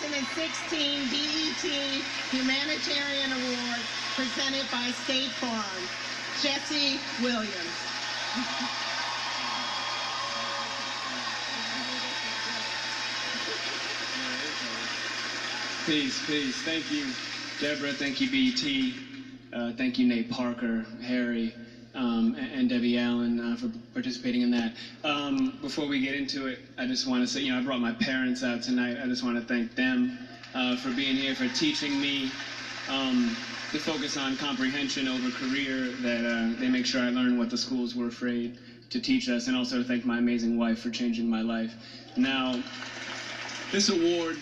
2016 BET Humanitarian Award presented by State Farm. Jesse Williams. Peace, peace. Thank you, Deborah. Thank you, BET. Thank you, Nate Parker, Harry, and Debbie Allen for participating in that. Before we get into it, I just want to say, I brought my parents out tonight. I just want to thank them for being here, for teaching me to focus on comprehension over career, that they make sure I learn what the schools were afraid to teach us, and also to thank my amazing wife for changing my life. Now, this award,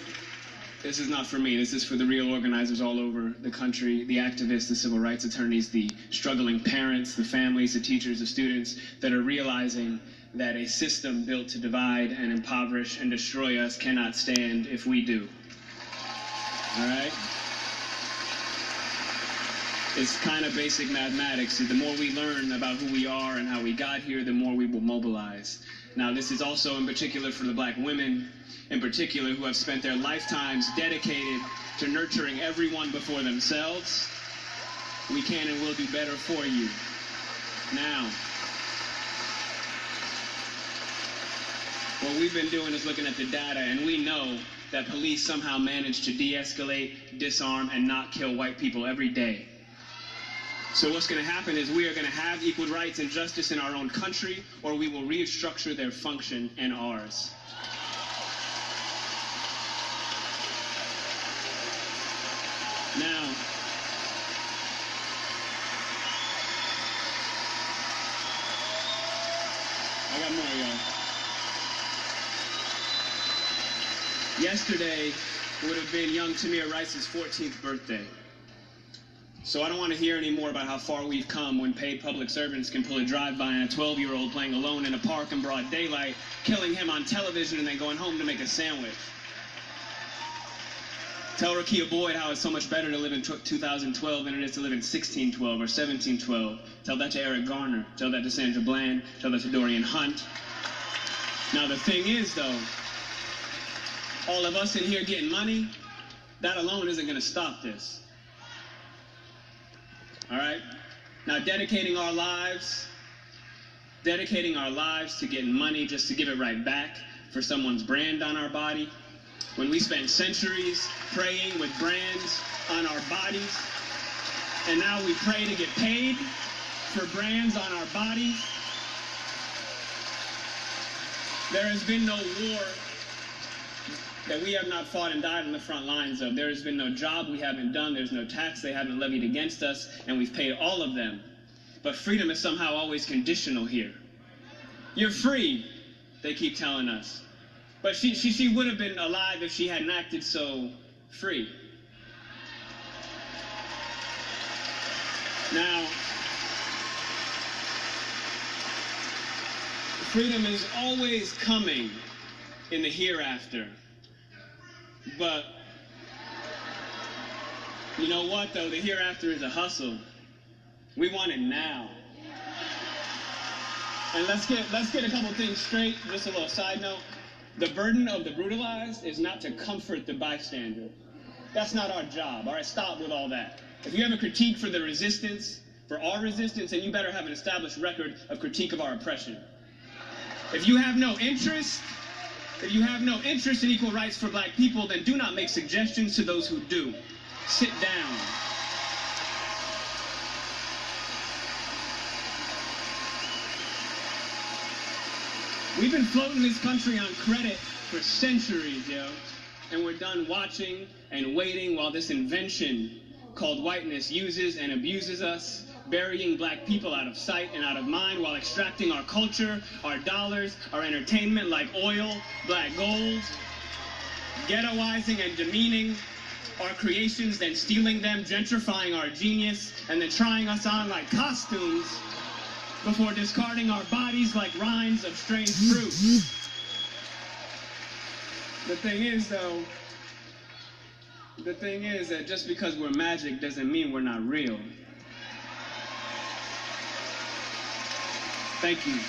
this is not for me. This is for the real organizers all over the country, the activists, the civil rights attorneys, the struggling parents, the families, the teachers, the students that are realizing that a system built to divide and impoverish and destroy us cannot stand if we do. All right? It's kind of basic mathematics. The more we learn about who we are and how we got here, the more we will mobilize. Now, this is also in particular for the black women, in particular, who have spent their lifetimes dedicated to nurturing everyone before themselves. We can and will do better for you. Now, what we've been doing is looking at the data, and we know that police somehow manage to de-escalate, disarm, and not kill white people every day. So what's going to happen is we are going to have equal rights and justice in our own country, or we will restructure their function and ours. Now, I got more, y'all. Yesterday would have been young Tamir Rice's 14th birthday. So I don't want to hear any more about how far we've come when paid public servants can pull a drive-by on a 12-year-old playing alone in a park in broad daylight, killing him on television, and then going home to make a sandwich. Tell Rakia Boyd how it's so much better to live in 2012 than it is to live in 1612 or 1712. Tell that to Eric Garner. Tell that to Sandra Bland. Tell that to Dorian Hunt. Now, the thing is, though, all of us in here getting money, that alone isn't going to stop this. All right? Now, dedicating our lives to getting money just to give it right back for someone's brand on our body, when we spent centuries praying with brands on our bodies, and now we pray to get paid for brands on our bodies. There has been no war that we have not fought and died on the front lines of. There has been no job we haven't done. There's no tax they haven't levied against us, and we've paid all of them. But freedom is somehow always conditional here. You're free, they keep telling us. But she would have been alive if she hadn't acted so free. Now, freedom is always coming in the hereafter. But you know what, though? The hereafter is a hustle. We want it now. And let's get a couple things straight. Just a little side note. The burden of the brutalized is not to comfort the bystander. That's not our job. All right, stop with all that. If you have a critique for the resistance, for our resistance, then you better have an established record of critique of our oppression. If you have no interest in equal rights for black people, then do not make suggestions to those who do. Sit down. We've been floating this country on credit for centuries, yo. And we're done watching and waiting while this invention called whiteness uses and abuses us, burying black people out of sight and out of mind while extracting our culture, our dollars, our entertainment like oil, black gold, ghettoizing and demeaning our creations, then stealing them, gentrifying our genius, and then trying us on like costumes before discarding our bodies like rinds of strange fruit. The thing is that just because we're magic doesn't mean we're not real. Thank you.